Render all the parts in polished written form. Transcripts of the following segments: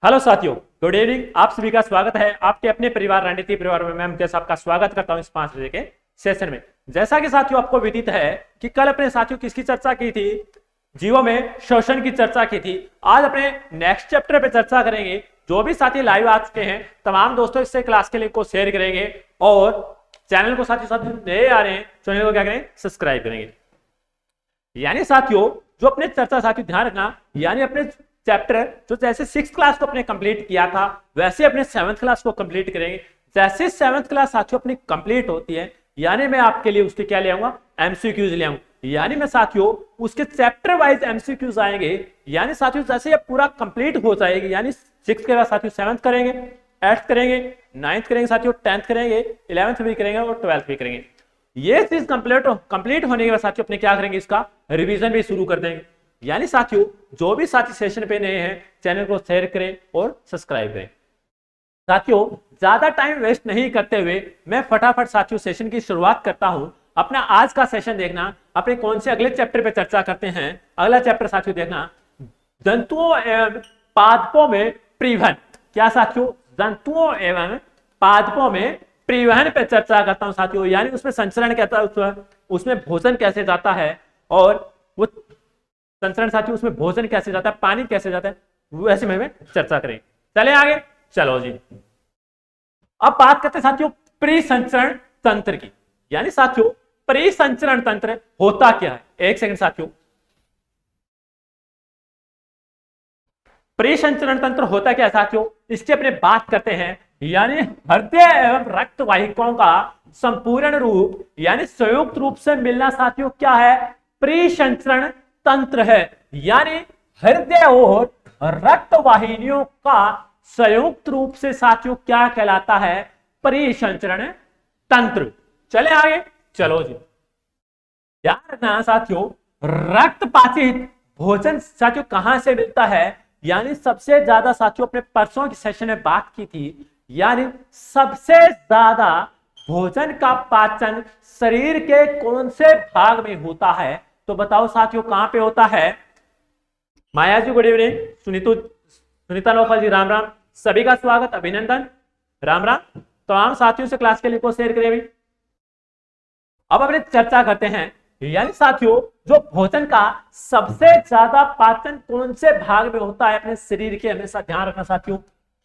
Hello साथियों, good evening. आप सभी का स्वागत है आपके अपने परिवार रणनीति परिवार में। मैं मुकेश आपका स्वागत करता हूं इस 5 बजे के सेशन में। जैसा कि साथियों आपको विदित है कि कल अपने साथियों किसकी चर्चा की थी, जीवो में शोषण की चर्चा की थी। आज अपने नेक्स्ट चैप्टर पे चर्चा करेंगे। जो भी साथी लाइव आ चुके हैं तमाम दोस्तों इससे क्लास के लिंक को शेयर करेंगे और चैनल को साथियों नए आ रहे हैं चैनल को क्या करें, सब्सक्राइब करेंगे। यानी साथियों जो अपने चर्चा साथियों ध्यान रखना, यानी अपने चैप्टर जो जैसे 6th क्लास को अपने कंप्लीट किया था वैसे अपने 7th क्लास को कंप्लीट करेंगे। जैसे 7th क्लास साथियों अपनी कंप्लीट होती है यानी मैं आपके लिए उसके क्या ले आऊंगा, एमसीक्यूज ले आऊंगा। यानी मैं साथियों उसके चैप्टर वाइज एमसीक्यूज आएंगे। यानी साथियों जैसे ये पूरा कंप्लीट हो जाएगी, यानी 6th के बाद साथियों 7th करेंगे, 8th करेंगे, 9th करेंगे साथियों, 10th करेंगे, 11th भी करेंगे और 12th भी करेंगे। ये चीज कंप्लीट होने के बाद साथियों अपने क्या करेंगे, इसका रिवीजन भी शुरू कर देंगे। यानी साथियों जो भी साथी सेशन पे नए हैं चैनल को शेयर करें और सब्सक्राइब करें। साथियों ज्यादा टाइम वेस्ट नहीं करते हुए मैं फटाफट साथियों सेशन की शुरुआत करता हूं। अपना आज का सेशन देखना, अपने कौन से अगले चैप्टर पे चर्चा करते हैं। अगला चैप्टर साथियों देखना, जंतुओं एवं पादपों में परिवहन। क्या साथियों, जंतुओं एवं पादपों में परिवहन पे चर्चा करता हूं साथियों। यानी उसमें संचरण कहता है, उसमें भोजन कैसे जाता है और वो संचरण साथियों उसमें भोजन कैसे जाता है, पानी कैसे जाता है, वैसे में चर्चा करें। चले आगे, चलो जी। अब बात करते हैं साथियों परिसंचरण तंत्र की। यानी साथियों परिसंचरण तंत्र होता क्या है, एक सेकंड साथियों। परिसंचरण तंत्र होता क्या है साथियों, इसकी अपने बात करते हैं। यानी हृदय एवं रक्त वाहिकाओं का संपूर्ण रूप यानी संयुक्त रूप से मिलना साथियों क्या है, परिसंचरण तंत्र है। यानी हृदय और रक्त वाहिनियों का संयुक्त रूप से साथियों क्या कहलाता है, परिसंचरण तंत्र। चले आगे, चलो जी। याद रखना साथियों रक्त पाचित भोजन साथियों कहां से मिलता है। यानी सबसे ज्यादा साथियों अपने परसों की सेशन में बात की थी, यानी सबसे ज्यादा भोजन का पाचन शरीर के कौन से भाग में होता है, तो बताओ साथियों कहां पे होता है। माया जी गुड इवनिंग, सुनीता लोकल जी राम राम, सभी का स्वागत, अभिनंदन, राम राम। तमाम साथियों से क्लास के लिंक को शेयर करें। अब अपने चर्चा करते हैं। यानी साथियों जो भोजन का सबसे ज्यादा पाचन कौन से भाग में होता है अपने शरीर के, हमेशा ध्यान रखना साथियों,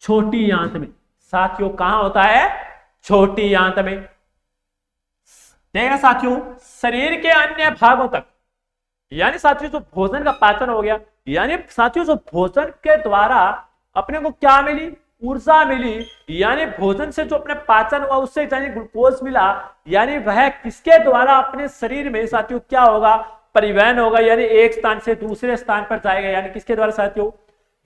छोटी आंत में। साथियों कहां होता है, छोटी आंत में। देखा साथियों शरीर के अन्य भागों तक, यानी साथियों जो भोजन का पाचन हो गया, यानी साथियों जो भोजन के द्वारा अपने को क्या मिली, ऊर्जा मिली। यानी भोजन से जो अपने पाचन हुआ उससे यानी ग्लूकोज मिला, यानी वह किसके द्वारा अपने शरीर में साथियों क्या होगा, परिवहन होगा। यानी एक स्थान से दूसरे स्थान पर जाएगा। यानी किसके द्वारा साथियों,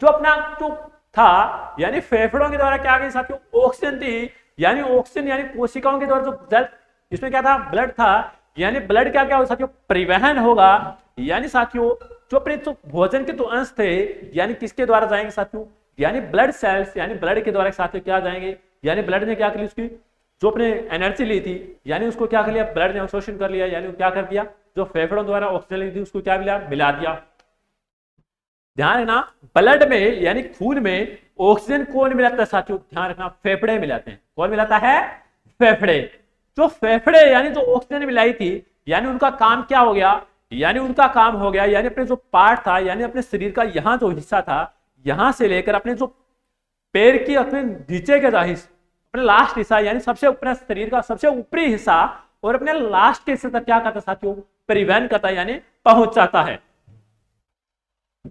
जो अपना जो था यानी फेफड़ों के द्वारा क्या गई साथियों, ऑक्सीजन थी। यानी ऑक्सीजन यानी कोशिकाओं के द्वारा जो जल, इसमें क्या था, ब्लड था। यानी ब्लड क्या क्या होगा साथियों, परिवहन होगा। यानी साथियों जो अपने जो भोजन के तो अंश थे यानी किसके द्वारा जाएंगे साथियों, यानी ब्लड सेल्स, यानी ब्लड के द्वारा साथियों क्या जाएंगे, यानी ब्लड ने क्या कर लिया, उसकी जो अपने एनर्जी ली थी यानी उसको क्या कर लिया, ब्लड ने अवशोषण कर लिया। यानी क्या कर दिया, जो फेफड़ों द्वारा ऑक्सीजन ली थी उसको क्या मिला दिया। ध्यान रखना ब्लड में यानी खून में ऑक्सीजन कौन मिलाता है साथियों, ध्यान रखना फेफड़े मिलाते हैं। कौन मिलाता है, फेफड़े। जो फेफड़े यानी जो ऑक्सीजन मिलाई थी यानी उनका काम क्या हो गया, यानी उनका काम हो गया यानी अपने जो पार्ट था यानी अपने शरीर का यहाँ जो हिस्सा था, यहां से लेकर अपने जो पैर की अपने नीचे का हिस्सा, अपने लास्ट हिस्सा यानी सबसे ऊपर शरीर का सबसे ऊपरी हिस्सा और अपने लास्ट के हिस्से तक क्या करता साथियों, परिवहन करता है यानी पहुंच जाता है।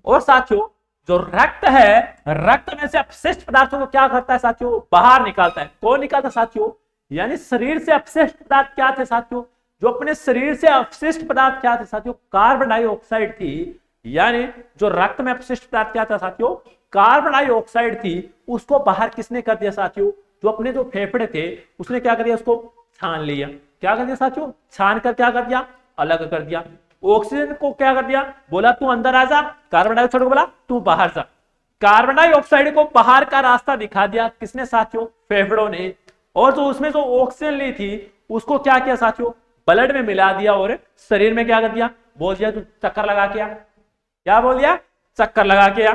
और साथियों जो रक्त है, रक्त में से अपशिष्ट पदार्थों को क्या करता है साथियों, बाहर निकालता है। कौन निकालता है साथियों, यानी शरीर से अपशिष्ट पदार्थ क्या थे साथियों, जो अपने शरीर से अपशिष्ट पदार्थ क्या थे साथियों, कार्बन डाइऑक्साइड थी। यानी जो रक्त में अपशिष्ट पदार्थ क्या था साथियों, कार्बन डाइऑक्साइड थी। उसको बाहर किसने कर दिया साथियों, जो अपने जो फेफड़े थे उसने क्या कर दिया, उसको छान लिया। क्या कर दिया साथियों, छान कर क्या कर दिया, अलग कर दिया। ऑक्सीजन को क्या कर दिया, बोला तू अंदर आ जा, कार्बन डाइऑक्साइड को बोला तू बाहर जा। कार्बन डाइऑक्साइड को बाहर का रास्ता दिखा दिया किसने साथियों, फेफड़ों ने। और जो उसमें जो ऑक्सीजन ली थी उसको क्या किया साथियों, ब्लड में मिला दिया और शरीर में क्या कर दिया, बोल दिया तू चक्कर लगा के आ। क्या बोल दिया, चक्कर लगा के आ।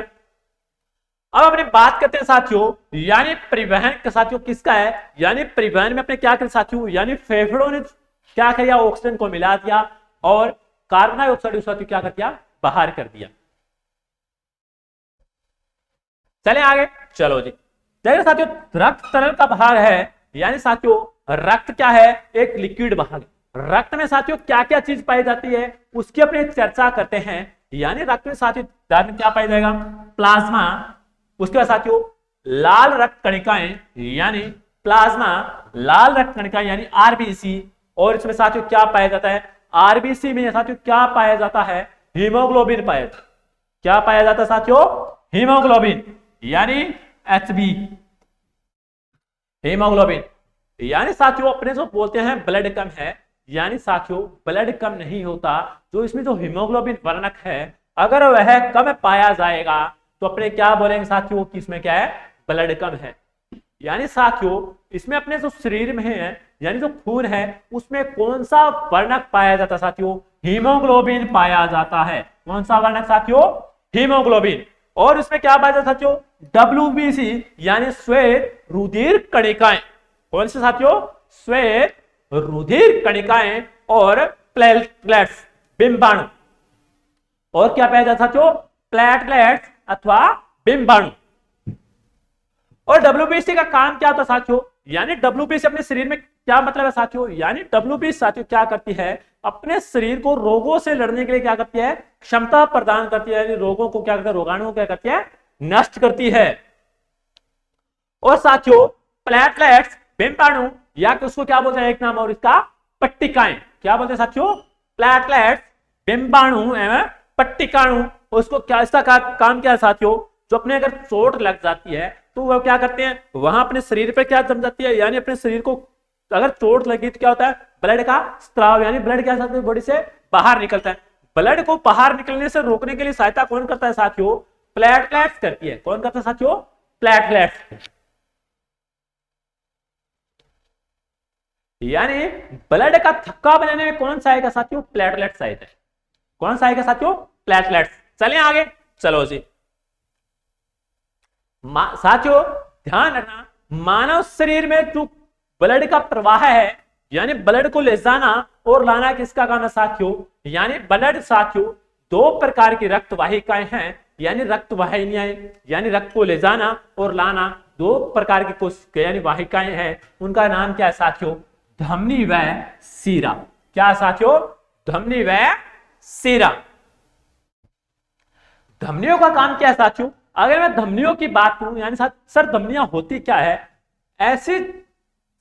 अब अपने बात करते हैं साथियों, यानी परिवहन का साथियों किसका है, यानी परिवहन में अपने क्या करें साथियों, यानी फेफड़ों ने क्या किया, ऑक्सीजन को मिला दिया और कार्बन डाइऑक्साइड साथियों क्या कर दिया, बाहर कर दिया। चले आगे, चलो जी। देखिए साथियों, रक्त तरल का भाग है, यानी साथियों रक्त क्या है, एक लिक्विड भाग। रक्त में साथियों क्या क्या चीज पाई जाती है उसकी अपनी चर्चा करते हैं। यानी रक्त में साथियों क्या पाया जाएगा, प्लाज्मा, उसके बाद साथियों लाल रक्त कणिकाएं, यानी प्लाज्मा, लाल रक्त कणिकाएं यानी आरबीसी, और इसमें साथियों क्या पाया जाता है, आरबीसी में साथियों क्या पाया जाता है, हीमोग्लोबिन पाया जाता है। क्या पाया जाता है साथियों, हीमोग्लोबिन, यानी एचबी, हीमोग्लोबिन। यानी साथियों अपने जो बोलते हैं ब्लड कम है, यानी साथियों ब्लड कम नहीं होता, जो इसमें जो हीमोग्लोबिन वर्णक है अगर वह कम पाया जाएगा तो अपने क्या बोलेंगे साथियों कि इसमें क्या है, ब्लड कम है। यानी साथियों इसमें अपने जो शरीर में है, यानी जो खून है उसमें कौन सा वर्णक पाया जाता है साथियों, हीमोग्लोबिन पाया जाता है। कौन सा वर्णक साथियों, हीमोग्लोबिन। और उसमें क्या पाया जाता है साथियों, डब्ल्यूबीसी, यानी श्वेत रुधिर कणिकाएं। कौन से साथियों, श्वेत रुधिर कणिकाएं और प्लेटलेट्स, बिंबाणु। और क्या पाया जाता है साथियों, प्लेटलेट्स अथवा बिंबाणु। और डब्ल्यूबीसी का काम क्या होता है साथियों, यानी डब्ल्यूबीसी अपने शरीर में क्या मतलब है साथियों, यानी डब्ल्यूबीसी साथियों क्या करती है, अपने शरीर को रोगों से लड़ने के लिए क्या करती है, क्षमता प्रदान करती है, यानी रोगों को क्या करती है, रोगाणुओं को क्या करती है, नष्ट करती है। और साथियों प्लेटलेट्स, बिंबाणु, या कि उसको क्या बोलते हैं एक नाम और इसका, पट्टिकाएं। क्या बोलते हैं साथियों, प्लेटलेट्स, बिंबाणु एवं पट्टिकाणु। उसको क्या, इसका काम क्या है साथियों, जो अपने अगर चोट लग जाती है तो वह क्या करते हैं, वहां अपने शरीर पे क्या जम जाती है, यानी अपने शरीर को अगर चोट लगी तो क्या होता है, ब्लड का स्त्राव, यानी ब्लड क्या साथियों बॉडी से बाहर निकलता है। ब्लड को बाहर निकलने से रोकने के लिए सहायता कौन करता है साथियों, प्लेटलेट्स करती है। कौन करता है साथियों, प्लेटलेट्स। यानी ब्लड का थक्का बनाने में कौन सा आएगा साथियों, प्लेटलेट्स आएगा। कौन सा आएगा साथियों, प्लेटलेट्स। चलिए आगे, चलो जी। साथियों ध्यान रखना, मानव शरीर में जो ब्लड का प्रवाह है, यानी ब्लड को ले जाना और लाना किसका काम है साथियों, यानी ब्लड साथियों दो प्रकार की रक्त वाहिकाएं हैं, यानी रक्त वाहिनियां, यानी रक्त को ले जाना और लाना दो प्रकार की कोशिकाएं यानी वाहिकाएं हैं। उनका नाम क्या है साथियों, धमनी व सीरा। क्या साथियों, धमनी व सीरा। धमनियों का काम क्या है साथियों, अगर मैं धमनियों की बात करूं, यानी सर धमनियां होती क्या है, ऐसी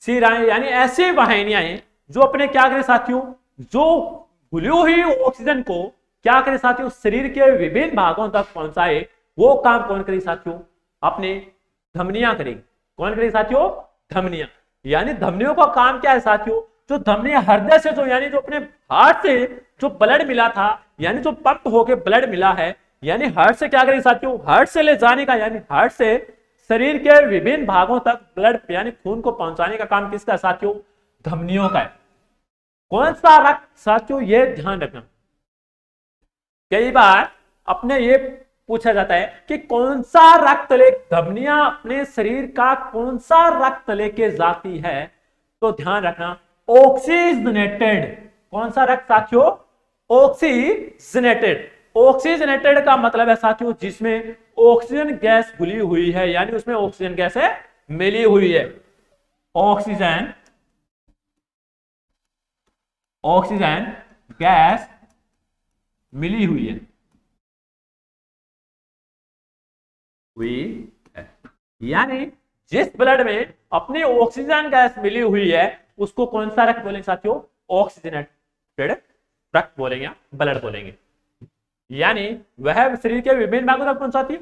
सीराएं यानी ऐसी वाहिनियां जो अपने क्या करें साथियों, जो घुली हुई ऑक्सीजन को क्या करें साथियों, शरीर के विभिन्न भागों तक पहुंचाए। वो काम कौन करेगी साथियों, अपने धमनियां करेगी। कौन करेगी साथियों, धमनियां। यानी धमनियों का काम क्या है साथियों, जो धमनियां हृदय से जो यानी जो अपने हार्ट से जो ब्लड मिला था, यानी जो पंप होके ब्लड मिला है, यानी हार्ट से क्या करेगी साथियों, हार्ट से ले जाने का, यानी हार्ट से शरीर के विभिन्न भागों तक ब्लड यानी खून को पहुंचाने का काम किसका साथियों, धमनियों का है। कौन सा रक्त साथियों, ये ध्यान रखना। कई बार अपने ये पूछा जाता है कि कौन सा रक्त ले, धमनियां अपने शरीर का कौन सा रक्त लेके जाती है, तो ध्यान रखना ऑक्सीजनेटेड। कौन सा रक्त साथियों, ऑक्सीजनेटेड। ऑक्सीजनेटेड का मतलब है साथियों जिसमें ऑक्सीजन गैस घुली हुई है, यानी उसमें ऑक्सीजन गैस है मिली हुई है। ऑक्सीजन गैस मिली हुई है, यानी जिस ब्लड में अपनी ऑक्सीजन गैस मिली हुई है उसको कौन सा रक्त बोलेंगे साथियों, ऑक्सीजनेटेड रक्त बोलेंगे, ब्लड बोलेंगे। यानी वह शरीर के विभिन्न भागों तक पहुंचाती है।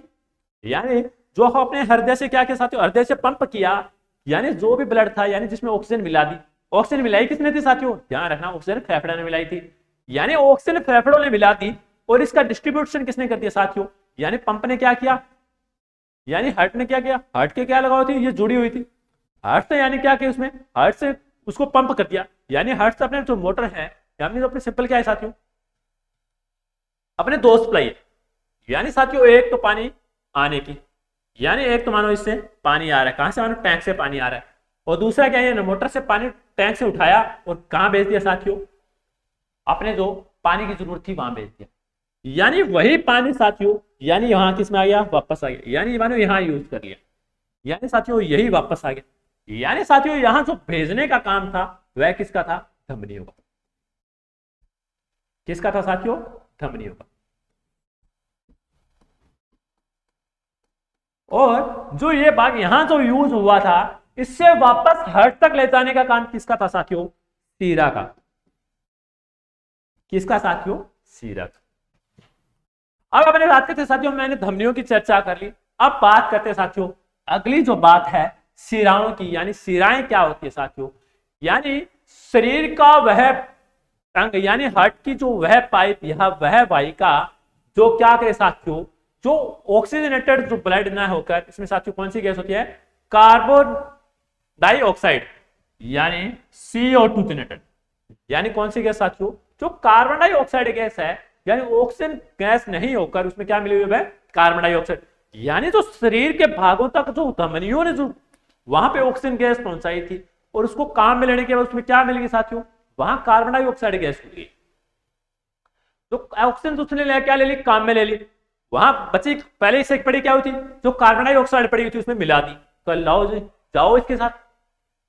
यानी जो हम अपने हृदय से क्या किया साथियों, हृदय से पंप किया, यानी जो भी ब्लड था, यानी जिसमें ऑक्सीजन मिला दी। ऑक्सीजन मिलाई किसने थी साथियों, ध्यान रखना, ऑक्सीजन फेफड़े ने मिलाई थी। यानी ऑक्सीजन फेफड़ों ने मिला दी और इसका डिस्ट्रीब्यूशन किसने कर दिया साथियों, यानी पंप ने क्या किया, यानी हार्ट ने क्या किया, हार्ट के क्या लगा हुई थी, ये जुड़ी हुई थी हार्ट से, यानी क्या किया उसमें, हार्ट से उसको पंप कर दिया। यानी हार्ट से अपने जो मोटर है, यानी जो अपने सिंपल क्या है साथियों, अपने दो सप्लाई है। यानी साथियों एक तो पानी आने की, यानी एक तो मानो इससे पानी आ रहा है, कहां से, मानो टैंक से पानी आ रहा है, और दूसरा क्या है, मोटर से पानी टैंक से उठाया और कहां भेज दिया साथियों, अपने जो पानी की जरूरत थी वहां भेज दिया। यानी वही पानी साथियों, यानी यहां किस में आ गया, वापस आ गया, यानी मानो यहां यूज कर लिया, यानी साथियों यही वापस आ गया। यानी साथियों यहां जो भेजने का काम था वह किसका था, धमनियों का। किसका था साथियों, धमनियों का। और जो ये भाग यहां जो यूज हुआ था, इससे वापस हार्ट तक ले जाने का काम किसका था साथियों, सीरा का। किसका साथियों, सीरा का। अब अपने बात करते साथियों, मैंने धमनियों की चर्चा कर ली, अब बात करते साथियों अगली जो बात है सिराओं की। यानी सिराएं क्या होती है साथियों, यानी शरीर का वह अंग, यानी हार्ट की जो वह पाइप या वह वाहिका जो क्या करे साथियों, जो ऑक्सीजनेटेड जो ब्लड ना होकर, इसमें साथियों कौन सी गैस होती है, कार्बन डाइऑक्साइड यानी CO2 जनरेटेड। यानी कौन सी गैस साथियों, जो कार्बन डाइऑक्साइड गैस है, यानी ऑक्सीजन गैस नहीं होकर उसमें क्या मिली हुई है, कार्बन डाइऑक्साइड। यानी जो शरीर के भागों तक जो धमनियों ने जो वहां पे ऑक्सीजन गैस पहुंचाई थी, और उसको काम में लेने के बाद उसमें क्या मिलेगी साथियों, वहां कार्बन डाइऑक्साइड गैस मिली। तो ऑक्सीजन उसने ले क्या ले ली, काम में ले ली, वहां बची पहले से पड़ी क्या हुई थी, जो कार्बन डाइऑक्साइड पड़ी हुई थी उसमें मिला दी, तो लाओ जी जाओ इसके साथ।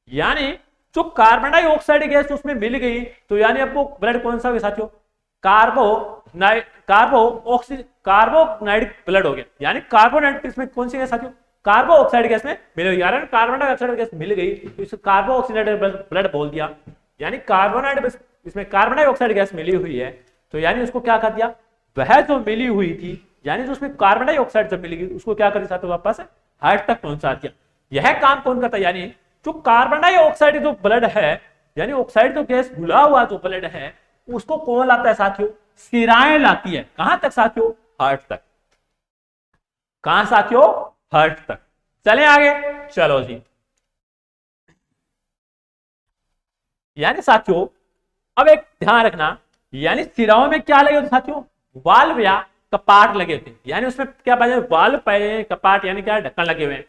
यानी जो कार्बन डाइऑक्साइड गैस उसमें मिल गई, तो यानी अब वो ब्लड कौन सा हो गया साथियों, कार्बोनाइड ब्लड हो गया। यानी कार्बोनाइड इसमें कौन सी गैस साथियों, कार्बो ऑक्साइड गैस में मिल गई, यानी कार्बन डाइऑक्साइड गैस मिल गई तो इसे कार्बो ऑक्सीडेटेड ब्लड बोल दिया। यानी कार्बोनाइड इसमें कार्बन डाइऑक्साइड गैस मिली हुई है, तो यानी उसको क्या कर दिया, वह जो मिली हुई थी, यानी जो उसमें कार्बन डाइऑक्साइड जब मिली उसको क्या कर दिया साथियों, वापस हार्ट तक पहुंचा दिया। यह काम कौन करता है, यानी जो कार्बन डाइऑक्साइड जो ब्लड है, यानी ऑक्साइड जो गैस घुला हुआ जो ब्लड है, उसको कौन लाता है साथियों, सिराएं लाती है। कहां तक साथियों, हार्ट तक। कहां साथियों, हार्ट तक। चले आगे, चलो जी। यानी साथियों अब एक ध्यान रखना, यानी सिराओं में क्या लगे होते साथियों, वाल्व या कपाट लगे होते, यानी उसमें क्या पाया, वाल्व पाए, कपाट यानी क्या, ढक्कन लगे हुए हैं।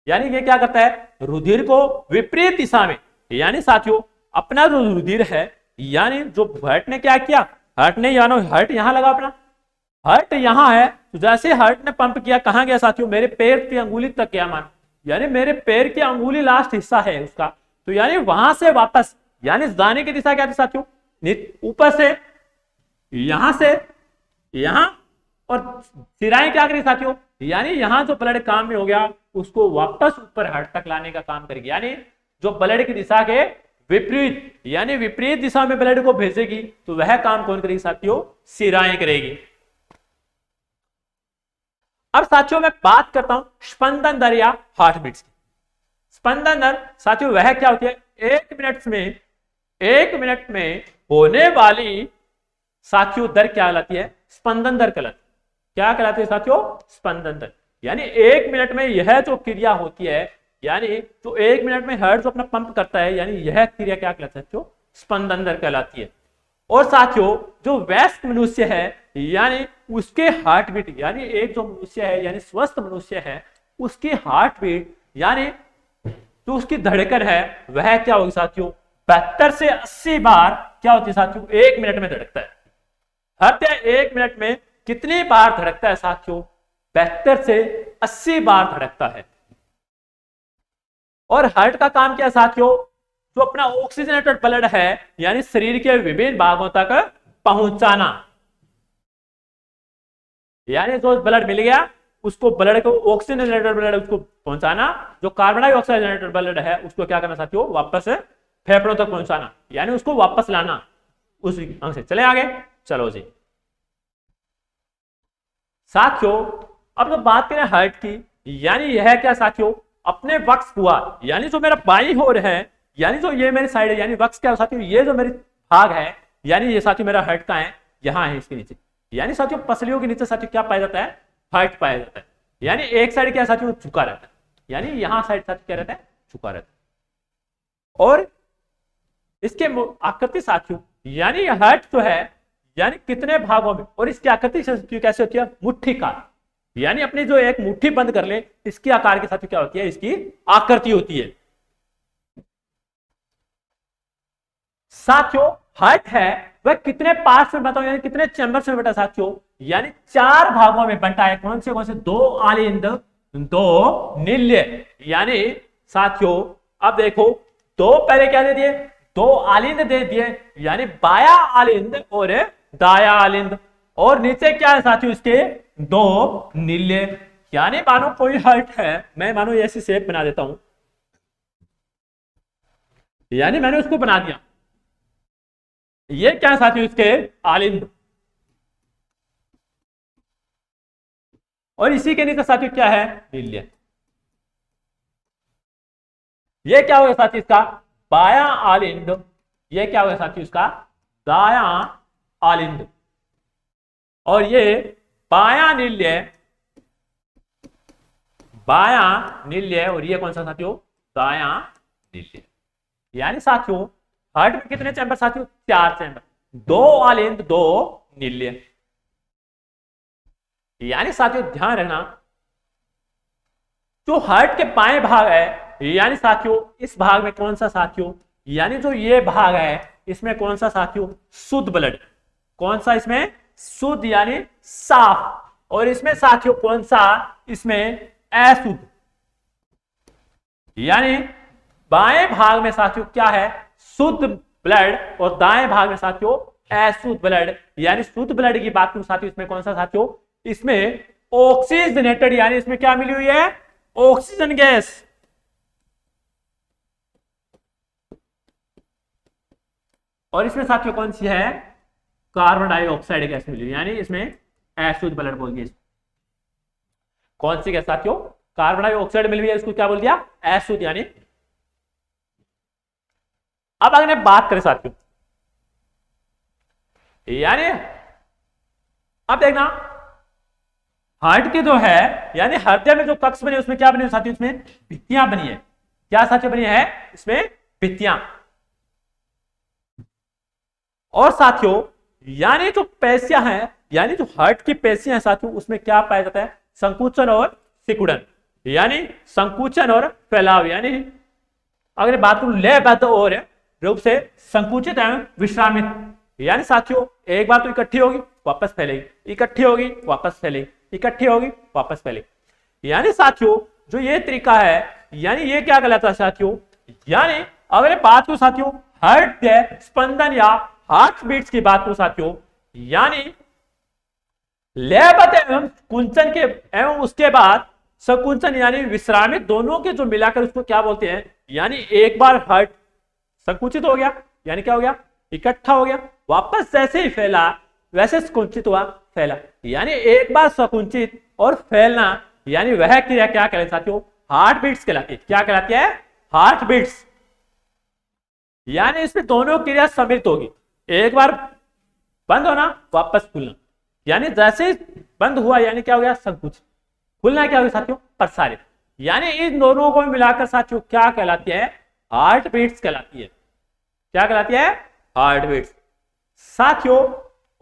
यानी ये क्या करता है, रुधिर को विपरीत दिशा में, यानी साथियों अपना जो रुधिर है, यानी जो हार्ट ने क्या किया, हार्ट ने यानी हार्ट यहां लगा अपना, हार्ट यहां है, तो जैसे हार्ट ने पंप किया कहां गया साथियों, मेरे पैर की अंगुली तक गया मान, यानी मेरे पैर की अंगुली लास्ट हिस्सा है उसका, तो यानी वहां से वापस, यानी जाने की दिशा क्या थी साथियों, ऊपर से, यहां से यहां, और सिराएं क्या करी साथियों, यानी यहां जो ब्लड काम में हो गया उसको वापस ऊपर हार्ट तक लाने का काम करेगी। यानी जो ब्लड की दिशा के विपरीत, यानी विपरीत दिशा में ब्लड को भेजेगी, तो वह काम कौन करेगी साथियों, सिराएं करेगी। अब साथियों मैं बात करता हूं स्पंदन दर या हार्ट बीट्स की। स्पंदन दर साथियों वह क्या होती है, एक मिनट में होने वाली साथियों दर क्या कहलाती है, स्पंदन दर कहलाती है। क्या कहलाती है साथियों, स्पंदन दर। यानी एक मिनट में यह जो क्रिया होती है, यानी जो एक मिनट में हार्ट जो अपना पंप करता है, यानी यह क्रिया क्या कहलाती है साथियों, स्पंदन दर कहलाती है। और साथियों जो वयस्क मनुष्य है, यानी उसके हार्ट बीट, यानी एक जो मनुष्य है यानी स्वस्थ मनुष्य है, उसकी हार्ट बीट यानी जो उसकी धड़कन है वह क्या होगी साथियों, 72 से 80 बार क्या होती है साथियों, एक मिनट में धड़कता है। हत्या एक मिनट में कितनी बार धड़कता है साथियों, 72 से 80 बार धड़कता है। और हार्ट का काम क्या है साथियों, जो अपना ऑक्सीजनेटेड ब्लड है यानी शरीर के विभिन्न भागों तक पहुंचाना, यानी जो ब्लड मिल गया उसको, ब्लड को ऑक्सीजनेटेड ब्लड उसको पहुंचाना, जो कार्बन डाइऑक्साइड ब्लड है उसको क्या करना साथियों, वापस फेफड़ों तक पहुंचाना, यानी उसको वापस लाना उस अंग से। चले आगे, चलो जी साथियों। अब जब बात करें हार्ट की, यानी यह क्या साथियों, अपने वक्स हुआ, यानी जो मेरा बाईं ओर है, यानी जो ये मेरी साइड है, यानी वक्स क्या साथियों, ये जो मेरी भाग है, यानी ये साथियों मेरा हार्ट का है, यहां है इसके नीचे, यानी साथियों पसलियों के नीचे साथियों क्या पाया जाता है, हार्ट पाया जाता है। यानी एक साइड क्या साथियों, झुका रहता है, यानी यहां साइड साथियों क्या रहता है, झुका रहता है। और इसके आकृति साथियों, यानी हार्ट जो है यानी कितने भागों में, और इसकी आकृति कैसे होती है, मुट्ठी कार, यानी अपनी जो एक मुट्ठी बंद कर ले, इसकी आकार के साथ क्या होती है, इसकी आकृति होती है। साथियों हार्ट है वह कितने पार्ट्स में बटा, यानी कितने चैम्बर्स में बटा साथियों, यानी 4 भागों में बंटा है। कौन से 2 आलिंद 2 निल्य। यानी साथियों अब देखो, 2 पहले क्या दे दिए, 2 आलिंद दे दिए, यानी बाया आलिंद और दाया आलिंद, और नीचे क्या है साथियों इसके 2 निल्य। यानी मानो कोई हार्ट है, मैं मानो ऐसी शेप बना देता हूं, यानी मैंने उसको बना दिया, ये क्या है साथियों इसके आलिंद, और इसी के नीचे साथियों क्या है निल्य। ये क्या होगा साथियों इसका बाया आलिंद, ये क्या होगा साथियों इसका दाया आलिंद, और ये बाया निल्य, बाया निल्य, और ये कौन सा साथियों दाया निल्य। यानी साथियों हार्ट में कितने चैम्बर साथियों, 4 चैम्बर, 2 आलिंद 2 निल्य। यानी साथियों ध्यान रखना, जो हार्ट के बाएं भाग है, यानी साथियों इस भाग में कौन सा साथियों, यानी जो ये भाग है इसमें कौन सा साथियों शुद्ध ब्लड, कौन सा इसमें शुद्ध यानी साफ, और इसमें साथियों कौन सा इसमें अशुद्ध। यानी बाएं भाग में साथियों क्या है शुद्ध ब्लड, और दाएं भाग में साथियों अशुद्ध ब्लड। यानी शुद्ध ब्लड की बात करूं साथियों, इसमें कौन सा साथियों, इसमें ऑक्सीजनेटेड, यानी इसमें क्या मिली हुई है ऑक्सीजन गैस, और इसमें साथियों कौन सी है कार्बन डाइऑक्साइड गैस मिली, यानी इसमें अशुद्ध ब्लड बोल दिया। कौन सी गैस साथियों कार्बन डाइऑक्साइड मिल गई है, इसको क्या बोल दिया अशुद्ध। यानी अब अगर बात करें साथियों, यानी अब देखना हार्ट के जो है, यानी हृदय में जो कक्ष बने उसमें क्या बने साथियों, इसमें भित्तियां बनी है। क्या साथियों बनी है इसमें भित्तियां, और साथियों यानी जो पेशियां हैं, यानी जो हार्ट की पेशियां हैं साथियों, उसमें क्या पाया जाता है संकुचन और सिकुड़न, यानी संकुचन और फैलाव। यानी अगर बात करूं लयबद्ध और रूप से संकुचित एवं विश्रामित, यानी साथियों एक बार तो इकट्ठी होगी वापस फैलेगी, इकट्ठी होगी वापस फैलेगी, इकट्ठी होगी वापस फैलेगी। यानी साथियों जो ये तरीका है, यानी ये क्या कहलाता है साथियों, यानी अगर बात करूं साथियों हार्ट के स्पंदन या हार्ट बीट्स की बात करूं साथियों, यानी लयबद्ध एवं कुंचन के एवं उसके बाद संकुचन यानी विश्रामित, दोनों के जो मिलाकर उसको क्या बोलते हैं, यानी एक बार हार्ट संकुचित हो गया, यानी क्या हो गया इकट्ठा हो गया, वापस जैसे ही फैला वैसे संकुचित हुआ फैला, यानी एक बार संकुचित और फैलना, यानी वह क्रिया क्या कहलाती है साथियों हार्ट बीट्स कहलाती है। क्या कहलाती है हार्ट बीट्स। यानी इसमें दोनों क्रिया सम्मिलित होगी, एक बार बंद होना वापस खुलना, यानी जैसे ही बंद हुआ यानी क्या हो गया संकुचित, खुलना क्या हो गया साथियों प्रसारित। यानी इन दोनों को मिलाकर साथियों क्या कहलाती है हार्ट बीट्स कहलाती है। क्या कहलाती है हार्ट बीट्स साथियों।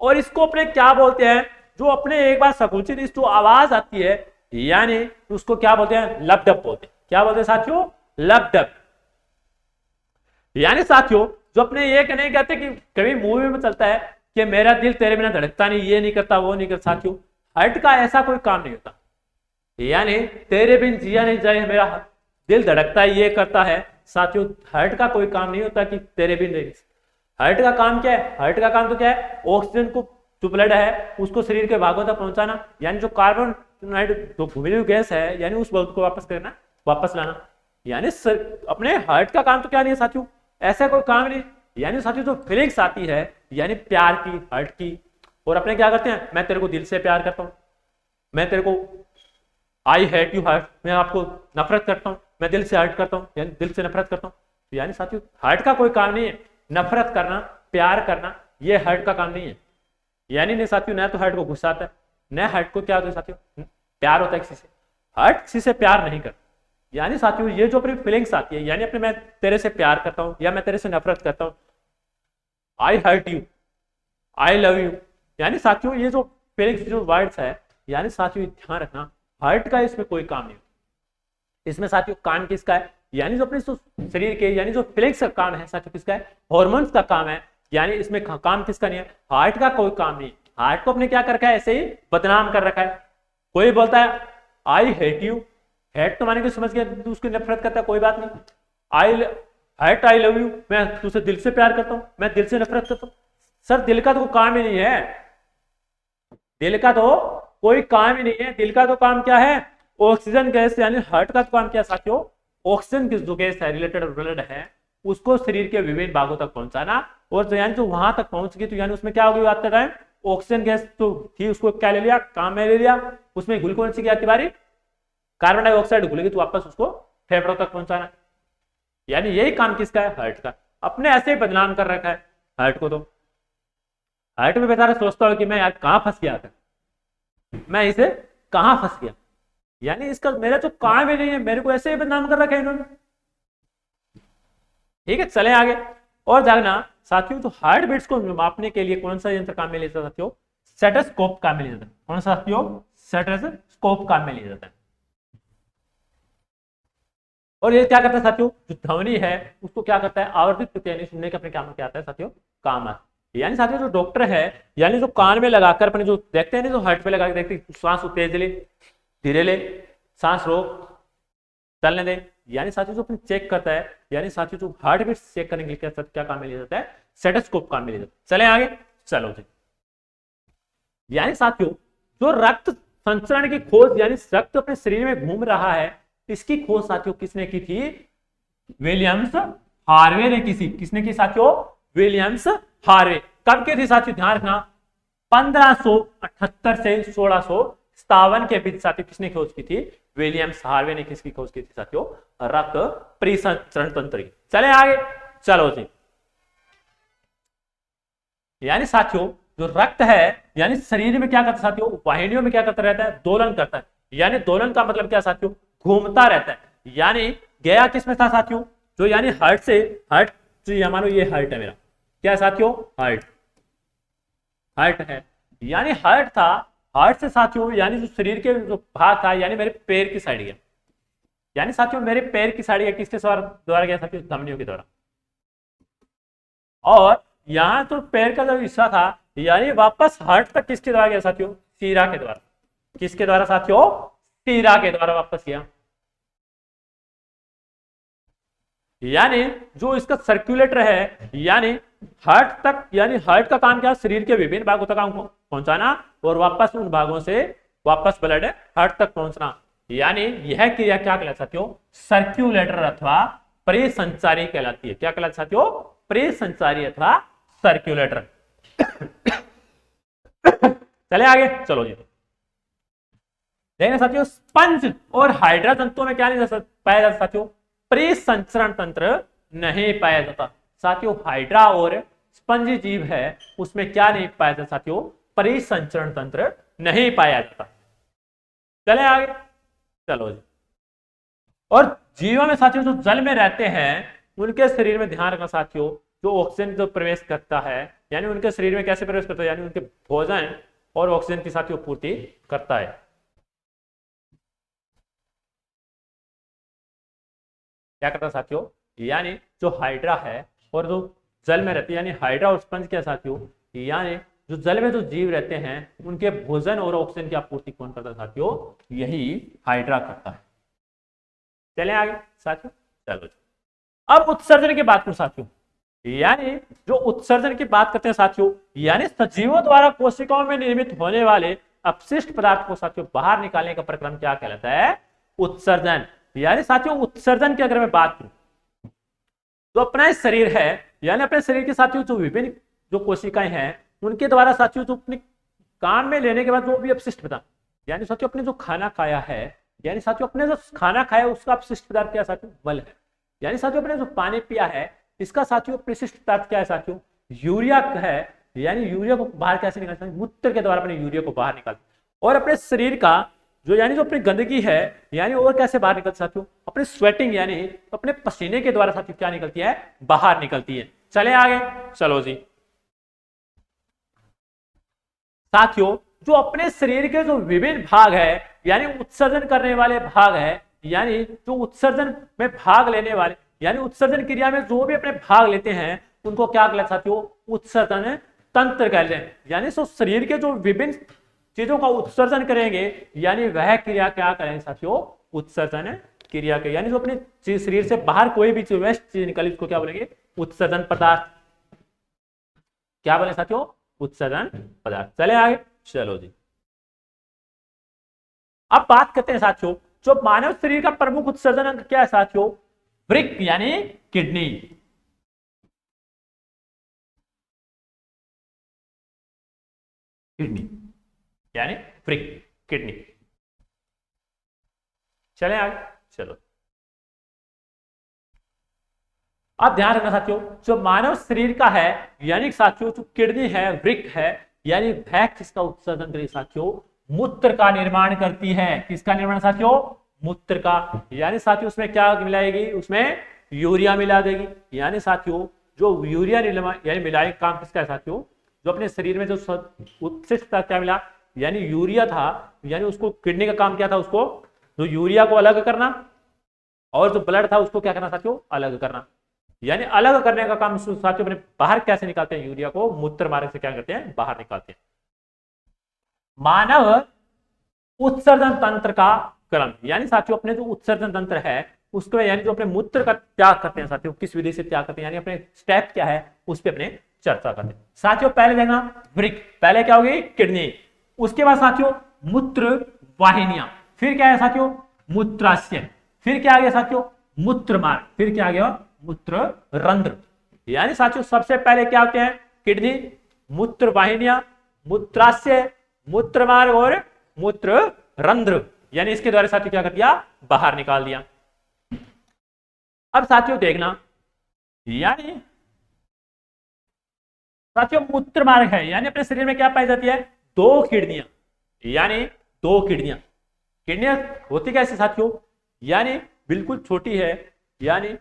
और इसको अपने क्या बोलते हैं, जो अपने एक बार संकुचित इस जो आवाज आती है, यानी उसको क्या बोलते हैं लबडब बोलते हैं। क्या बोलते हैं साथियों लबडब। यानी साथियों जो अपने ये नहीं कहते कि कभी मूवी में चलता है कि मेरा दिल तेरे बिना धड़कता नहीं, ये नहीं करता वो नहीं करता, साथियों हार्ट का ऐसा कोई काम नहीं होता, यानी तेरे बिन जिया नहीं जाए मेरा दिल धड़कता है ये करता है। साथियों हार्ट का कोई काम नहीं होता कि तेरे बिन नहीं। हार्ट का काम क्या है, हार्ट का काम तो क्या है ऑक्सीजन को जो ब्लड है उसको शरीर के भागों तक पहुंचाना, यानी जो कार्बन जो घुली हुई गैस है यानी उस को वापस करना वापस लाना। यानी अपने हार्ट का काम तो क्या नहीं है साथियों ऐसा कोई काम नहीं। यानी साथियों जो फीलिंग्स आती है यानी प्यार की हार्ट की, और अपने क्या करते हैं मैं तेरे को दिल से प्यार करता हूं, मैं तेरे को आई हेट यू हार्ट, मैं आपको नफरत करता हूं, मैं दिल से हर्ट करता हूं यानी दिल से नफरत करता हूं। यानी साथियों हार्ट का कोई काम नहीं है नफरत करना प्यार करना, ये हार्ट का काम नहीं है। यानी नहीं साथियों न तो हार्ट को गुस्सा आता है न हार्ट को क्या होता है साथियों प्यार होता है किसी से, हार्ट किसी से प्यार नहीं करता। यानी साथियों ये जो अपनी फीलिंग्स आती है यानी अपने मैं तेरे से प्यार करता हूं या मैं तेरे से नफरत करता हूं, I hurt you, I love you, यानी साथियों ये जो फीलिंग्स जो वर्ड्स है यानी साथियों ध्यान रखना, हार्ट का इसमें कोई काम नहीं। इसमें साथियों काम किसका है, यानी जो अपने शरीर के यानी जो फीलिंग्स का काम है साथियों किसका है, हॉर्मोन्स का काम है। यानी इसमें काम किसका नहीं है, हार्ट का कोई काम नहीं। हार्ट को अपने क्या कर रखा है, ऐसे ही बदनाम कर रखा है। कोई बोलता है आई हेट यू, हेट तो माने कि समझ गया तू उसकी नफरत करता है, कोई बात नहीं। आई लव यू, मैं तुझसे दिल से प्यार करता हूं, मैं दिल से नफरत करता हूं। सर दिल का तो काम ही नहीं है, दिल का तो कोई काम ही नहीं है। दिल का तो काम क्या है, ऑक्सीजन गैस, यानी हार्ट का काम क्या है साथियों, ऑक्सीजन की जो गैस है रिलेटेड ब्लड है उसको शरीर के विभिन्न भागों तक पहुंचाना। और तो यानी जो वहां तक पहुंच गई तो यानी उसमें क्या होगी आते टाइम, ऑक्सीजन गैस तो थी उसको क्या ले लिया, काम में ले लिया। उसमें ग्लूकोज की क्या बारी, कार्बन डाइऑक्साइड घुलेगी तो वापस उसको फेफड़ों तक पहुंचाना। यानी यही काम किसका है, हार्ट का। अपने ऐसे ही बदनाम कर रखा है हार्ट को। तो हार्ट में बेचारा सोचता हो कि मैं यार कहां फंस गया था, मैं इसे कहां फंस गया, यानी इसका मेरा तो काम ही नहीं है, मेरे को ऐसे ही बदनाम कर रखा है इन्होंने। ठीक है, चले आगे और जानना साथियों, तो हार्ट बीट्स को मापने के लिए कौन सा यंत्र काम में लिया जाता है साथियों, स्टेथोस्कोप काम में लिया जाता है। कौन सा साथियों, स्टेथोस्कोप काम में लिया जाता है। और ये क्या करता है साथियों, जो ध्वनि है उसको क्या करता है, आवर्धित यानी सुनने के अपने काम में क्या आता है साथियों, काम आता है। यानी साथियों जो डॉक्टर है यानी जो कान में लगाकर अपने जो देखते हैं ना, जो हार्ट पे लगा के देखते हैं, सांस तेज ले धीरे ले, सांस रोक, चलने दे, यानी साथियों जो अपने चेक करता है, यानी साथियों जो हार्ट बीट चेक करने के लिए क्या काम में लिया जाता है, स्टेथोस्कोप काम में लिया जाता है। चले आगे, चलो जी। यानी साथियों जो रक्त संचरण की खोज, यानी रक्त अपने शरीर में घूम रहा है, इसकी खोज साथियों किसने की थी, विलियम्स हार्वे ने किसने की साथियों, विलियम्स हार्वे। कब की थी साथियों, ध्यान रखना 1578 से 1657 के बीच साथियों किसने खोज की थी, विलियम्स हार्वे ने किसकी खोज की थी साथियों, रक्त परिसंचरण तंत्र की। चले आगे, चलो जी। यानी साथियों जो रक्त है यानी शरीर में क्या करता है साथियों, वाहिनियों में क्या करता रहता है, दोलन करता है। यानी दोलन का मतलब क्या साथियों, घूमता रहता है। यानी गया किसमें था साथियों, जो यानी हार्ट से, हार्ट मानो ये हार्ट है मेरा, क्या है साथियों, हार्ट है, यानी हार्ट था। हार्ट से साथियों यानी जो शरीर के जो भाग था, यानी मेरे पैर की साइड गया, यानी साथियों मेरे पैर की साइड गया, किसके द्वारा गया साथियों, धमनियों के द्वारा। और यहां तो पैर का जो हिस्सा था यानी वापस हार्ट तक किसके द्वारा गया साथियों, सीरा के द्वारा। किसके द्वारा साथियों, सीरा के द्वारा वापस गया। यानी जो इसका सर्कुलेटर है, यानी हार्ट तक, यानी हार्ट का काम क्या, शरीर के विभिन्न भागों तक पहुंचाना और वापस उन भागों से वापस ब्लड हार्ट तक पहुंचना। यानी यह क्रिया क्या कहलाती साथियों, सर्कुलेटर अथवा परिसंचारी कहलाती है। क्या कहलाती साथियों, परिसंचारी अथवा सर्कुलेटर। चले आगे, चलो जी। देखना साथियों स्पंज और हाइड्रा तंतुओं में क्या नहीं पाया जाता साथियों, परिसंचरण तंत्र नहीं पाया जाता। साथियों हाइड्रा और स्पंज जीव है उसमें क्या नहीं पाया जाता साथियों, परिसंचरण तंत्र नहीं पाया जाता। चले आगे, चलो जी। और जीवों में साथियों जो जल में रहते हैं उनके शरीर में ध्यान रखना साथियों, जो ऑक्सीजन जो प्रवेश करता है यानी उनके शरीर में कैसे प्रवेश करता है, यानी उनके भोजन और ऑक्सीजन की साथियों पूर्ति करता है। क्या करता है साथियों, यानी जो हाइड्रा है और जो जल में रहती है, यानी हाइड्रा और स्पंज क्या साथियों, यानी जो जल में जो जीव रहते हैं उनके भोजन और ऑक्सीजन की आपूर्ति कौन करता है साथियों, यही हाइड्रा करता है। चलें आगे साथियों, चलो। अब उत्सर्जन की बात करूं साथियों, यानी जो उत्सर्जन की बात करते हैं साथियों, यानी सजीवों द्वारा कोशिकाओं में निर्मित होने वाले अपशिष्ट पदार्थ को साथियों बाहर निकालने का प्रक्रम क्या कहलाता है, उत्सर्जन। यानी साथियों उत्सर्जन की अगर मैं बात करूं तो अपना शरीर है, यानी अपने शरीर के साथियों जो विभिन्न जो कोशिकाएं हैं उनके द्वारा साथियों जो अपने काम में लेने के बाद जो भी अपशिष्ट पदार्थ, यानी साथियों अपने जो खाना खाया है, यानी साथियों अपने जो खाना खाया उसका अपशिष्ट पदार्थ क्या साथियों, मल है। यानी साथियों अपने जो पानी पिया है इसका साथियों अपशिष्ट पदार्थ क्या है साथियों, यूरिया है। यानी यूरिया को बाहर कैसे निकालते हैं, मूत्र के द्वारा अपने यूरिया को बाहर निकालते हैं। और अपने शरीर का जो यानी जो अपनी गंदगी है यानी और कैसे बाहर निकलती साथियों, अपने स्वेटिंग यानी अपने पसीने के द्वारा साथियों क्या निकलती है, बाहर निकलती है। चले आगे, चलो जी। साथियों जो अपने शरीर के जो विभिन्न भाग है यानी उत्सर्जन करने वाले भाग है, यानी जो उत्सर्जन में भाग लेने वाले यानी उत्सर्जन क्रिया में जो भी अपने भाग लेते हैं उनको क्या कहते हैं साथियों, उत्सर्जन तंत्र कहते हैं। यानी सो शरीर के जो विभिन्न चीजों का उत्सर्जन करेंगे यानी वह क्रिया क्या करेंगे साथियों, उत्सर्जन क्रिया के। यानी जो अपने शरीर से बाहर कोई भी वेस्ट चीज निकली उसको क्या बोलेंगे, उत्सर्जन पदार्थ। क्या बोले साथियों, उत्सर्जन पदार्थ। चले आगे, चलो जी। अब बात करते हैं साथियों, जो मानव शरीर का प्रमुख उत्सर्जन अंग क्या है साथियों, वृक्क यानी किडनी। किडनी यानी वृक्क, किडनी। चले आगे, चलो। अब ध्यान रखना साथियों, जो मानव शरीर का है यानी साथियों जो किडनी है, वृक्क है, यानी वह किसका उत्सर्जन करेगी साथियों, मूत्र का निर्माण करती है। किसका निर्माण साथियों, मूत्र का। यानी साथियों उसमें क्या मिलाएगी, उसमें यूरिया मिला देगी। यानी साथियों जो यूरिया यानी मिलाए काम किसका है साथियों, जो अपने शरीर में जो उत्कृष्ट था क्या मिला, यानी यूरिया था। यानी उसको किडनी का काम क्या था, उसको जो यूरिया को अलग करना और जो ब्लड था उसको क्या करना साथियों, अलग करना। यानी अलग करने का काम साथियों अपने बाहर कैसे निकालते हैं, यूरिया को मूत्र मार्ग से क्या करते हैं, बाहर निकालते हैं। मानव उत्सर्जन तंत्र का क्रम, यानी साथियों अपने जो उत्सर्जन तंत्र है उसको यानी जो अपने मूत्र का त्याग करते हैं साथियों, किस विधि से त्याग करते हैं, यानी अपने स्टेप क्या है उस पर अपने चर्चा करते हैं साथियों। पहले देखना वृक्क, पहले क्या होगी किडनी, उसके बाद साथियों मूत्र वाहिनियां, फिर क्या है साथियों मूत्राशय, फिर क्या आ गया साथियों मूत्र मार्ग, फिर क्या आ गया मूत्र रंध्र। यानी साथियों सबसे पहले क्या होते हैं, किडनी, मूत्र वाहिनियां, मूत्राशय, मूत्र मार्ग और मूत्र रंध्र। यानी इसके द्वारा साथियों क्या कर दिया, बाहर निकाल दिया। अब साथियों देखना, यानी साथियों मूत्र मार्ग है, यानी अपने शरीर में क्या पाई जाती है, दो किडनियां, यानी दो किडनियां। किडनियां होती कैसे साथियों, यानी बिल्कुल छोटी है। यानी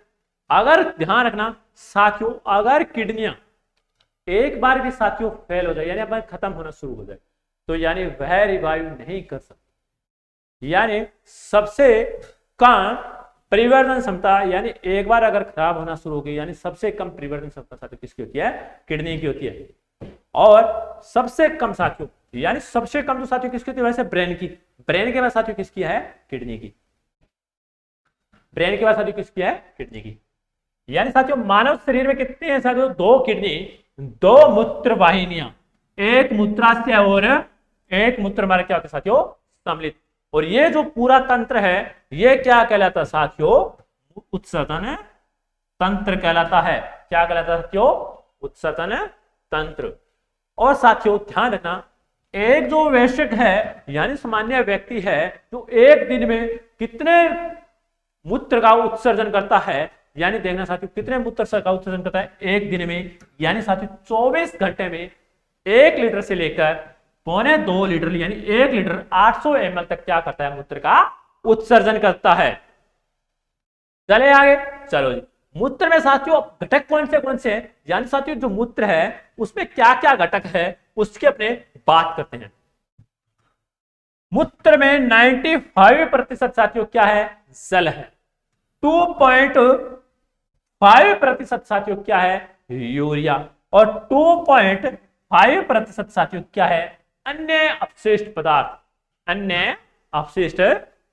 अगर ध्यान रखना साथियों, अगर किडनियां एक बार भी साथियों फेल हो जाए यानी अपन खत्म होना शुरू हो जाए तो यानी वह रिवाइव नहीं कर सकती। यानी सबसे कम परिवर्तन क्षमता, यानी एक बार अगर खराब होना शुरू हो गई यानी सबसे कम परिवर्तन क्षमता साथियों किसकी होती है, किडनी की होती है। और सबसे कम साथियों यानी सबसे कम जो साथियों किसकी होती है, वैसे ब्रेन की, ब्रेन के बाद साथियों किसकी है, किडनी की। ब्रेन के बाद साथियों किसकी है, किडनी की। यानी साथियों मानव शरीर में कितने हैं साथियों, दो किडनी, दो मूत्र वाहिनियां, एक मूत्राशय और एक मूत्र मार्ग क्या होता है साथियों, सम्मिलित। और ये जो पूरा तंत्र है ये क्या कहलाता है साथियों, उत्सर्जन तंत्र कहलाता है। क्या कहलाता है साथियों, उत्सर्जन तंत्र। और साथियों ध्यान रखना, एक जो वयस्क है यानी सामान्य व्यक्ति है जो एक दिन में कितने मूत्र का उत्सर्जन करता है, यानी देखना साथियों कितने मूत्र का उत्सर्जन करता है एक दिन में, यानी साथियों 24 घंटे में 1 लीटर से लेकर 1.25 लीटर यानी 1 लीटर 800 ml तक क्या करता है, मूत्र का उत्सर्जन करता है। चले आगे, चलो जी। मूत्र में साथियों घटक कौन से हैं, यानी साथियों जो मूत्र है उसमें क्या क्या घटक है उसके अपने बात करते हैं। मूत्र में 95% साथियों क्या है, जल है। 2.5% साथियों क्या है, यूरिया। और 2.5% साथियों क्या है, अन्य अपशिष्ट पदार्थ, अन्य अपशिष्ट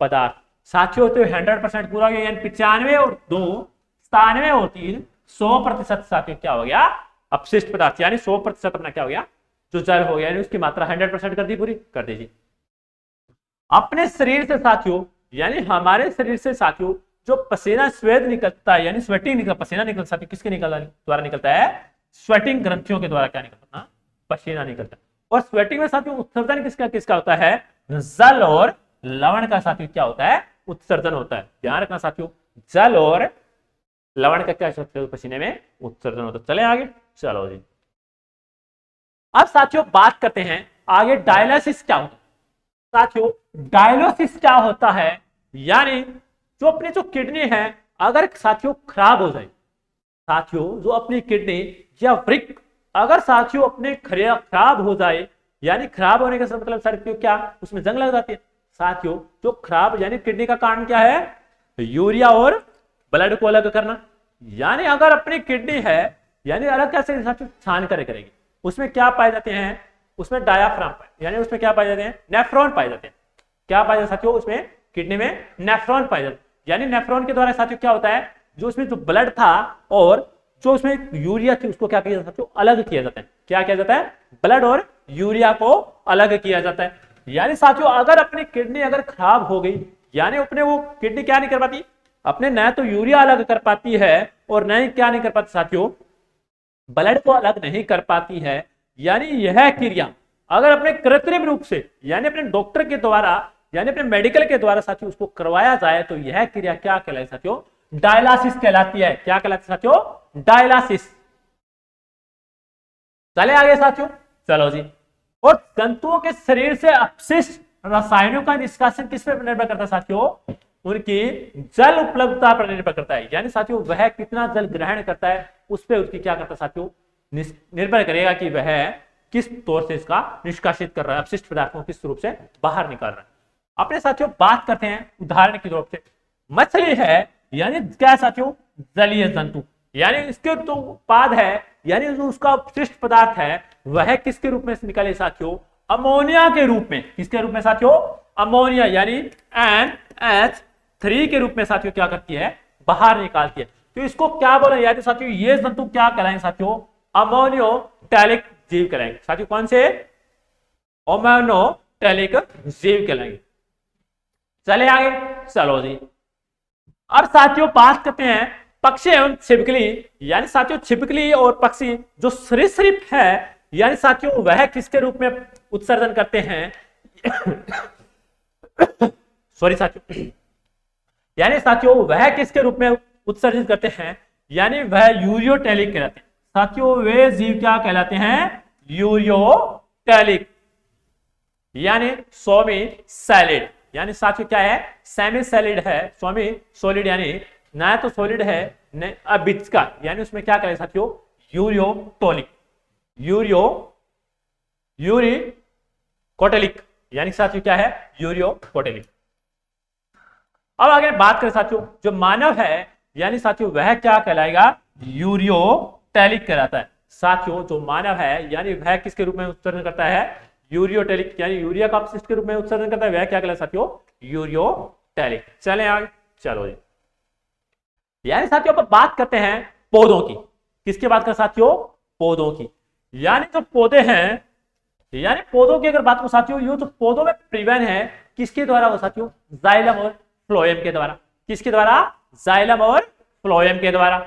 पदार्थ। साथियों तो 100% पूरा हो गया, यानी 95 और 2 97 और 3 100% साथियों क्या हो गया, अपशिष्ट पदार्थ। यानी 100% अपना क्या हो गया, जो जल हो गया, यानी उसकी मात्रा 100% कर दी, पूरी कर दीजिए। अपने शरीर से साथियों यानी हमारे शरीर से साथियों जो पसीना स्वेद निकलता है यानी स्वेटिंग निकलता, पसीना निकलता साथियों किसके द्वारा निकलता है, स्वेटिंग ग्रंथियों के द्वारा क्या निकलता, पसीना निकलता है। और स्वेटिंग में साथियों उत्सर्जन किसका होता है, जल और लवण का साथियों क्या होता है, उत्सर्जन होता है। ध्यान रखना साथियों, जल और लवण का क्या पसीने में उत्सर्जन होता है। चले आगे, चलो जी। अब साथियों बात करते हैं आगे डायलिसिस क्या होता है। साथियों डायलिसिस क्या होता है, यानी जो अपनी जो किडनी है अगर साथियों खराब हो जाए, साथियों जो अपनी किडनी या वृक्क अगर साथियों अपने खराब हो जाए यानी खराब होने का मतलब साथियों क्या, उसमें जंग लग जाती है। साथियों जो खराब यानी किडनी का कारण क्या है, यूरिया और ब्लड को अलग करना। यानी अगर अपनी किडनी है यानी अलग कैसे साथियों, छान कर करेगी। उसमें क्या पाए जाते हैं, उसमें डायाफ्राम यानी उसमें क्या पाए जाते हैं, नेफ्रॉन पाए जाते हैं। क्या पाए जाते हैं साथियों, उसमें किडनी में नेफ्रॉन पाए जाते हैं। यानी नेफ्रॉन के द्वारा साथियों क्या होता है, जो उसमें जो ब्लड था और जो उसमें यूरिया थी उसको क्या किया जाता है साथियों, अलग किया जाता है। क्या किया जाता है, ब्लड और यूरिया को अलग किया जाता है। यानी साथियों अगर अपनी किडनी अगर खराब हो गई, यानी अपने वो किडनी क्या नहीं कर पाती, अपने न तो यूरिया अलग कर पाती है और न ही क्या नहीं कर पाती साथियों, ब्लड को अलग नहीं कर पाती है। यानी यह क्रिया अगर अपने कृत्रिम रूप से यानी अपने डॉक्टर के द्वारा यानी अपने मेडिकल के द्वारा साथियों उसको करवाया जाए तो यह क्रिया क्या कहलाती है साथियों, डायलिसिस कहलाती है। क्या कहलाती है साथियों, डायलिसिस। चले आगे साथियों, चलो जी। और जंतुओं के शरीर से अपशिष्ट रसायनों का निष्कासन किस पर निर्भर करता है साथियों, उनकी जल उपलब्धता पर निर्भर करता है। यानी साथियों वह कितना जल ग्रहण करता है उस पर उसकी क्या करता है साथियों, निर्भर करेगा कि वह किस तौर से इसका निष्कासित कर रहा है, अपशिष्ट पदार्थों को किस रूप से बाहर निकाल रहा है। अपने साथियों बात करते हैं उदाहरण के रूप से, मछली है यानी क्या साथियों, जलीय जंतु। यानी इसके तो उत्पाद है यानी जो उसका अपशिष्ट पदार्थ है वह किसके रूप में निकले साथियों, अमोनिया के रूप में। किसके रूप में साथियों, अमोनिया यानी NH3 के रूप में साथियों क्या करती है, बाहर निकालती है। तो इसको क्या बोले यानी साथियों, ये जंतु क्या कहलाएंगे साथियों, अमोनियोटैलिक जीव कहलाएंगे। साथियों कौन से, अमोनियोटैलिक जीव कहलाएंगे। चले आगे, चलो जी। अब साथियों बात करते हैं पक्षी एवं छिपकली। यानी साथियों छिपकली और पक्षी जो सरीसृप है यानी साथियों वह किसके रूप में उत्सर्जन करते हैं सॉरी साथियों, यानी साथियों वह किसके रूप में उत्सर्जित करते हैं, यानी वह यूरियोटैलिक कहलाते हैं। साथियों वे जीव क्या कहलाते हैं, यूरियोटैलिक यानी सोमी सैलिड। यानी साथियों क्या है, सेमी सैलिड है, सोमी सॉलिड यानी ना तो सॉलिड है न अबिचका, यानी उसमें क्या करें साथियों, यूरियोटोलिक यूरिकोटेलिक यानी साथियों क्या है, यूरियोकोटेलिक। अब आगे बात करें साथियों जो मानव है यानी साथियों वह क्या कहलाएगा, यूरियोटैलिक कहलाता है। साथियों जो मानव है यानी वह किसके रूप में उत्सर्जन करता है, यूरियोटैलिक यानी यूरिया का अपशिष्ट के रूप में उत्सर्जन करता है, वह क्या कहलाता है साथियों, यूरियोटैलिक। चलें आगे, चलो जी। यानी साथियों पर बात करते हैं पौधों की। किसकी बात करें साथियों, पौधों की। यानी जो पौधे हैं यानी पौधों की अगर बात करो साथियों, ये तो पौधों में परिवहन है किसके द्वारा हो साथियों, जाइलम और फ्लोएम के द्वारा। किसके द्वारा, जाइलम और फ्लोएम के द्वारा।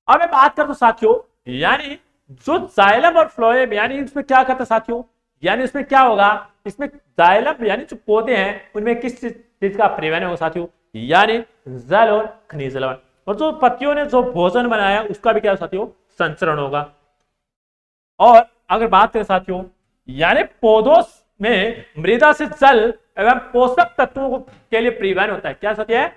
अब मैं बात करता हूं साथियों यानी जो जाइलम और फ्लोएम यानी इसमें क्या करता है साथियों, यानी इसमें क्या होगा, इसमें जाइलम यानी जो पौधे हैं उनमें किस चीज का परिवहन होगा साथियों, यानी जल और खनिज लवण। और जो पत्तियों ने जो भोजन बनाया उसका भी क्या साथियों, संचरण होगा। और अगर बात करें साथियों यानी पौधों में मृदा से जल एवं पोषक तत्वों के लिए परिवहन होता है। क्या सत्य है,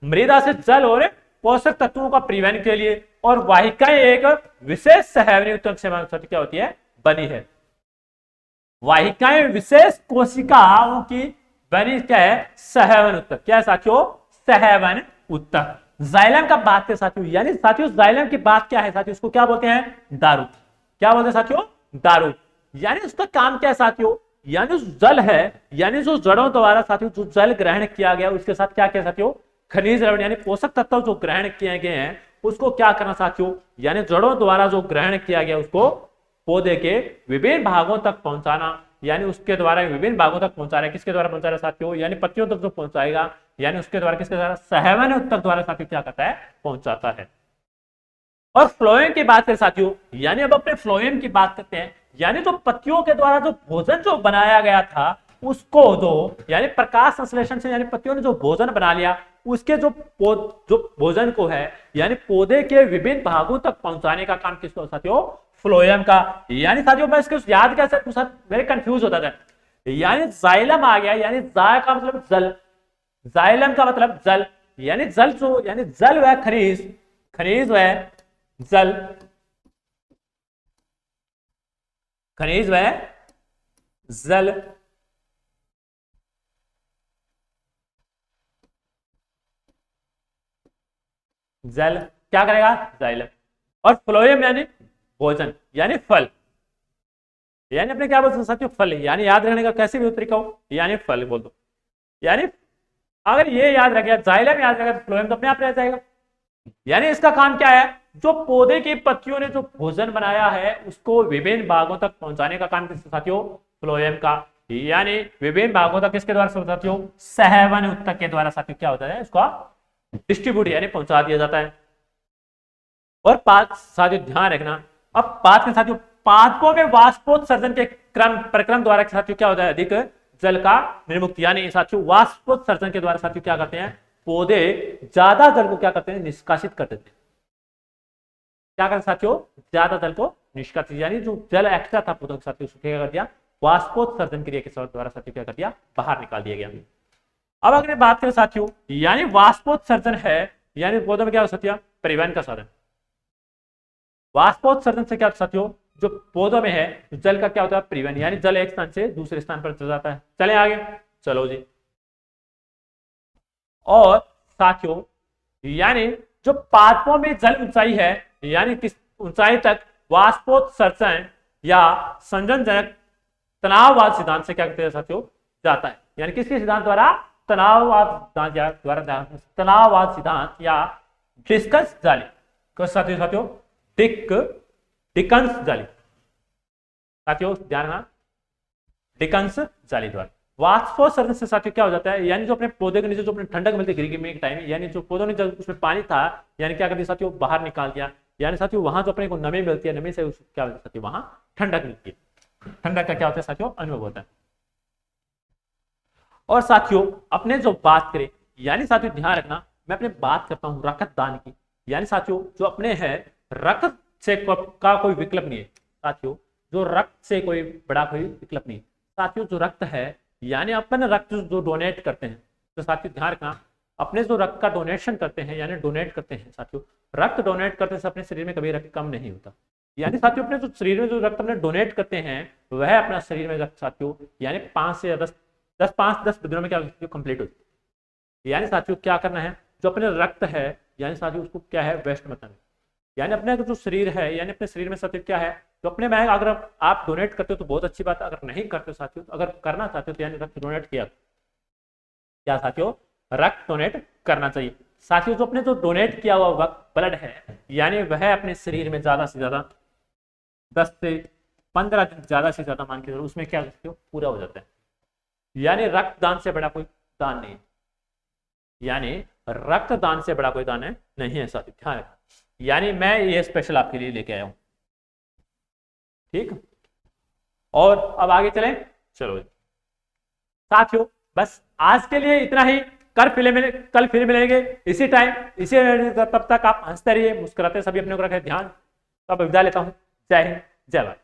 मृदा से जल और पोषक तत्वों का परिवहन के लिए। और वाहिकाएं एक विशेष सहवनी उत्तक से क्या होती है, बनी है। वाहिकाएं विशेष कोशिकाओं की बनी क्या है, सहवन उत्तक। क्या है साथियों, सहवन उत्तक। जाइलम का बात करें साथियों यानी साथियों जाइलम की बात क्या है साथियों, उसको क्या बोलते हैं, दारू। क्या बोलते हैं साथियों, दारू। यानी उसका काम क्या है साथियों, यानी जल है यानी जो जड़ों द्वारा साथियों जो जल ग्रहण किया गया उसके साथ क्या किया साथियों, खनिज लवण यानी पोषक तत्व जो ग्रहण किए गए हैं उसको क्या करना साथियों, यानी जड़ों द्वारा जो ग्रहण किया गया उसको पौधे के विभिन्न भागों तक पहुंचाना। यानी उसके द्वारा विभिन्न भागों तक पहुंचा रहा है। किसके द्वारा पहुंचा रहा है साथियों, यानी पत्तियों तक जो पहुंचाएगा यानी उसके द्वारा किसके द्वारा, सहवन उत्तक द्वारा साथियों क्या करता है, पहुंचाता है। और फ्लोएम की बात करें साथियों यानी अब अपने फ्लोएम की बात करते हैं यानी तो पत्तियों के द्वारा जो भोजन जो बनाया गया था उसको जो यानी प्रकाश संश्लेषण से यानी पत्तियों ने जो भोजन बना लिया उसके जो भोजन को है यानी पौधे के विभिन्न भागों तक पहुंचाने का काम किसको साथियों, फ्लोएम का। यानी साथियों मैं इसको याद कैसे पूछा, मेरे कंफ्यूज होता था। यानी जाइलम आ गया यानी जा का मतलब जल, जाइलम का मतलब जल यानी जल जो यानी जल वह खनिज, खनिज वह जल खनिज व जल जल क्या करेगा, जाइलम। और फ्लोएम यानी भोजन यानी फल, यानी अपने क्या बोल सकते साथियों, फल, यानी याद रखने का कैसे भी तरीका हो, यानी फल बोल दो। यानी अगर ये याद रख गया, जाइलम याद रखेगा तो फ्लोएम तो अपने आप रह जाएगा। यानी इसका काम क्या है, जो पौधे की पत्तियों ने जो भोजन बनाया है उसको विभिन्न भागों तक पहुंचाने का काम किसका साथियों, फ्लोएम का। यानी विभिन्न भागों तक किसके द्वारा साथियों, सहवन उत्तक के द्वारा साथियों क्या होता है, उसका डिस्ट्रीब्यूट यानी पहुंचा दिया जाता है। और पांच साथियों ध्यान रखना, अब बात के साथियों पादपों में वाष्पोत्सर्जन के प्रक्रम द्वारा साथियों क्या होता है, अधिक जल का निर्मुक्ति, यानी साथियों वाष्पोत्सर्जन के द्वारा साथियों क्या करते हैं, पौधे ज्यादा जल को क्या करते हैं, निष्कासित कर देते हैं। क्या करते साथियों, ज्यादा जल को निष्कासित, यानी जो जल एक्स्ट्रा था पौधों के साथियों क्या कर दिया, वाष्पोत्सर्जन क्रिया के द्वारा साथियों क्या कर दिया, बाहर निकाल दिया गया। अब अगर बात करें साथियों, यानी वाष्पोत्सर्जन है, यानी पौधों में क्या हो साथियों, परिवहन का साधन। वाष्पोत्सर्जन से क्या साथियों, जो पौधों में है जल का क्या होता है, परिवहन, यानी जल एक स्थान से दूसरे स्थान पर चला जाता है। चले आगे, चलो जी। और साथियों यानी जो पादपों में जल ऊंचाई है, यानी किस ऊंचाई तक वाष्पोत्सर्जन या संजनजनक तनाववाद सिद्धांत से क्या कहते हैं साथियों, जाता है। यानी किसके सिद्धांत द्वारा, तनाववाद सिद्धांत या डिस्कस जाली, साथियों साथियों डिकन्स जाली, साथियों ध्यान रखना, डिकन्स जाली द्वारा वाष्पोत्सर्जन से साथियों क्या हो जाता है, यानी जो अपने पौधे के नीचे जो अपने ठंडक मिलती है में एक टाइम, यानी जो पौधों ने जब उसमें पानी था, यानी क्या कर दिया साथियों, बाहर निकाल दिया। यानी साथियों वहां जो अपने को नमी मिलती है, नमी से क्या होता है साथियों, वहां ठंडक मिलती है, ठंडक का क्या होता है साथियों, अनुभव होता है। और साथियों अपने जो बात करें, यानी साथियों ध्यान रखना, मैं अपने बात करता हूं रक्तदान की, यानी साथियों जो अपने है रक्त से का कोई विकल्प नहीं है साथियों, जो रक्त से कोई बड़ा कोई विकल्प नहीं साथियों, जो रक्त है यानी अपन रक्त जो डोनेट करते हैं, तो साथियों ध्यान रखना, अपने जो रक्त का डोनेशन करते हैं यानी डोनेट करते हैं साथियों, रक्त डोनेट करने से अपने शरीर में कभी रक्त कम नहीं होता। यानी साथियों अपने जो शरीर में जो रक्त अपने डोनेट करते हैं वह अपना शरीर में रक्त साथियों यानी 5 से 10 दिनों में क्या कंप्लीट होती है। यानी साथियों क्या करना है, जो अपने रक्त है यानी साथियों उसको क्या है, वेस्ट मत करना। यानी अपने जो शरीर है, यानी अपने शरीर में साथियों क्या है, तो अपने में अगर आप डोनेट करते हो तो बहुत अच्छी बात है, अगर नहीं करते हो साथियों, अगर करना चाहते हो तो यानी रक्त डोनेट किया, क्या साथियों रक्त डोनेट करना चाहिए। साथियों जो अपने जो डोनेट किया हुआ वक्त ब्लड है, यानी वह अपने शरीर में ज्यादा से ज्यादा 10 से 15 दिन ज्यादा से ज्यादा मान के उसमें क्या साथियों पूरा हो जाता है। यानी रक्तदान से बड़ा कोई दान नहीं है, यानी रक्तदान से बड़ा कोई दान है नहीं है साथियों, ध्यान रखना। यानी मैं ये स्पेशल आपके लिए लेके आया हूं, ठीक। और अब आगे चलें, चलो साथियों बस आज के लिए इतना ही, कल फिर मिलेंगे इसी टाइम इसी, तब तक आप हंसते रहिए, मुस्कुराते सभी अपने को रखें ध्यान। तब विदा लेता हूं, जय हिंद जय भारत।